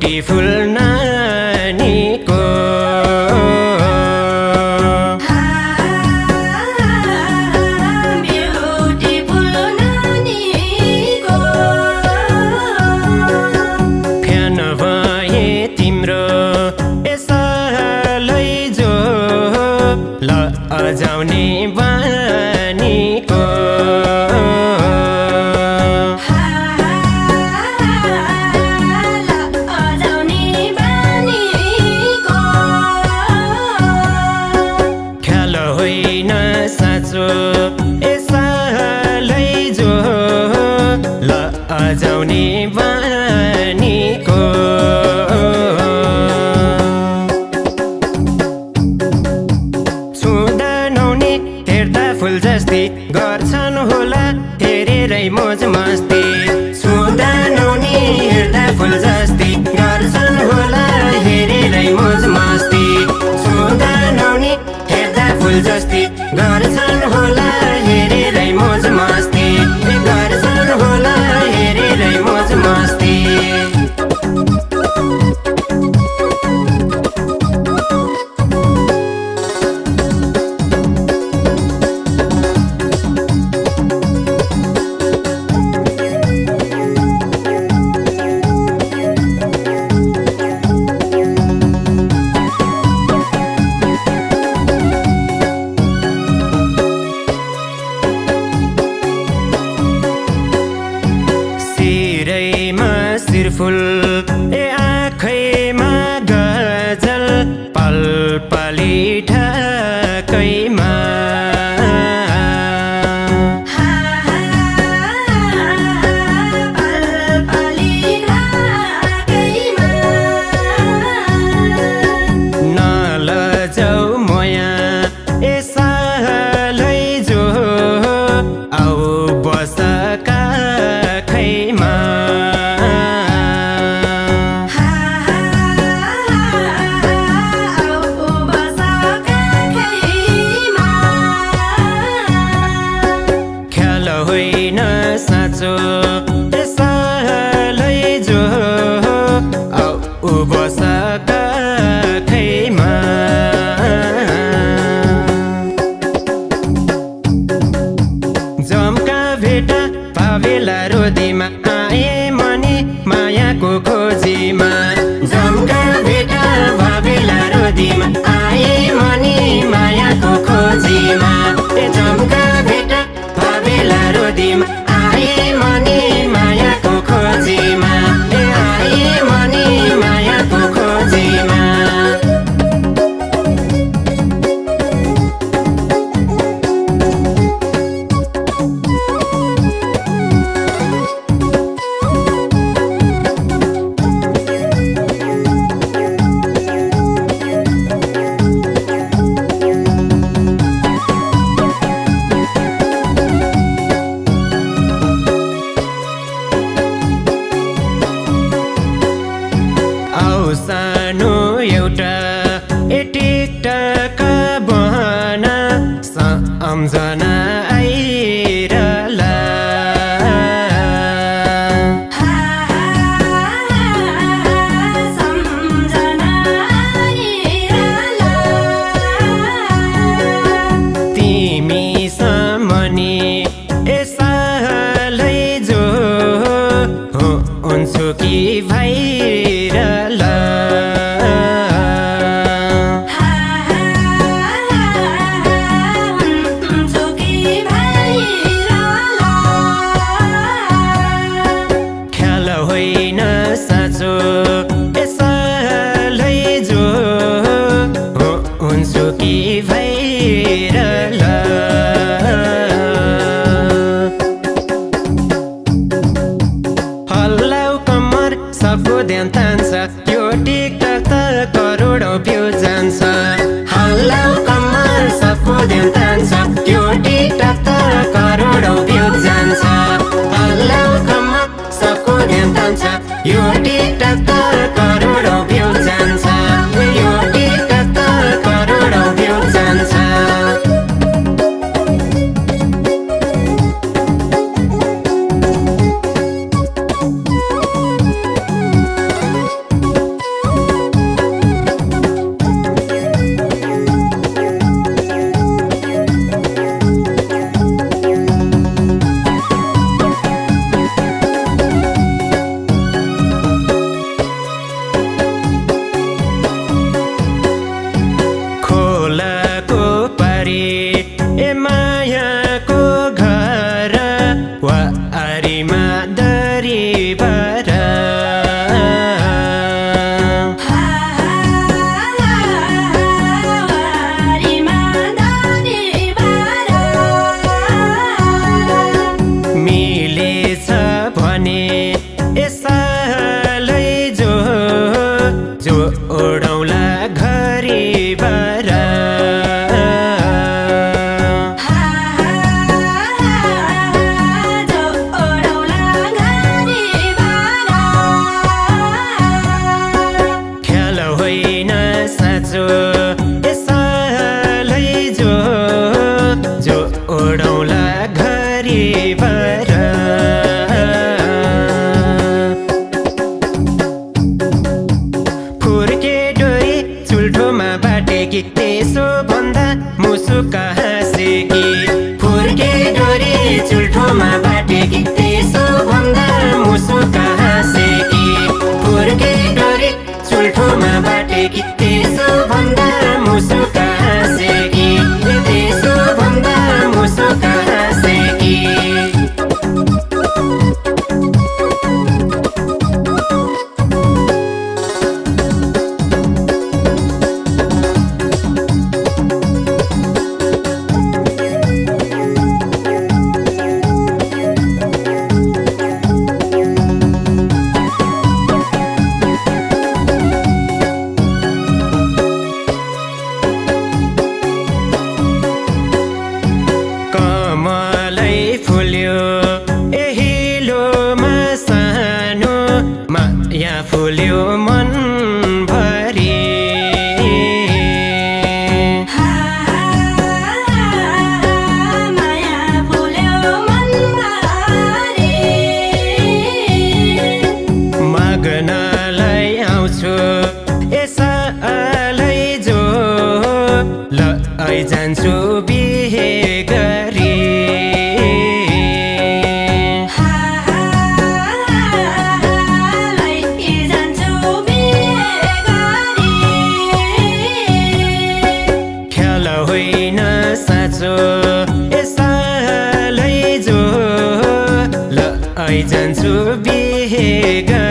beautiful नानीको fan भए तिम्रो यसलाई जो ल अजाउने बानीको ख्याल होइन साँचो यसलाई जो ल अजाउने बानीको छुँदा नहुने हेर्दा फुल जस्तै गर्छन् होला हेरेरै मोज मस्ती छुँदा नहुने हेर्दा फुल जस्तै गर्छन् होला हेरेरै मोज मस्ती छुँदा नहुने हेर्दा फुल जस्तै गर्छन् होला हेरेरै मोज मस्ती गर्छन् होला हेरेरै मोज मस्ती सिरैमा सिरफुल आँखैमा गजल पल पली ढाकैमा नलजाऊ मोया यसलाई जो आऊ बस काखैमा ख्याल होइन साँचो यसलाई जो आऊ बस काखैमा जम्का भेटा पावेला रोदीमा आए मनी मायाको खोजीमा जम्का भेटा पावेला रोदीमा आए मनी मायाको खोजीमा जम्का भेटा पावेला रोदीमा आए मनी मायाको खोजीमा आए मनी मायाको खोजीमा सानो एउटा टिकटक बहना सम्झना आइरला तिमी सम्मनी यसलाई जो हुन्छु कि भाइरला ख्याल होइन साँचो यसलाई जो हुन्छु कि भाइरला हल्लाउ कम्मर सबको ध्यान तान्छ यो टिकटक त करोडौँ भ्यू जान्छ हल्लाउ कम्मर सबको ध्यान तान्छ यो टिकटक त करोडौँ भ्यू जान्छ हल्लाउ कम्मर सबको ध्यान तान्छ यो टिकटक त करोडौँ भ्यू जान्छ यो टिकटक त करोडौँ भ्यू जान्छ भर मिलेछ भने यसलाई जो ओढौला घरिभर ख्याल होइन साँचो यसलाई जो ओढौला घरिभर फुर्के डोरी चुल्ठोमा बाटेकी त्यसो भन्दा मुसुक हाँसेकी फुर्के डोरी चुल्ठोमा बाटेकी त्यसो भन्दा मुसुक हाँसेकी फुर्के डोरी चुल्ठोमा बाटेकी त्यसो भन्दा मुसुक हाँसेकी त्यसो भन्दा मुसुक हाँसेकी कमलै फुल्यो एहिलोमा सानो माया फुल्यो मनभरि माग्नलाई आउँछु यसलाई जो जान्छु बिहे गरी ख्याल होइन साँचो यसलाई जो जान्छु बिहे गरी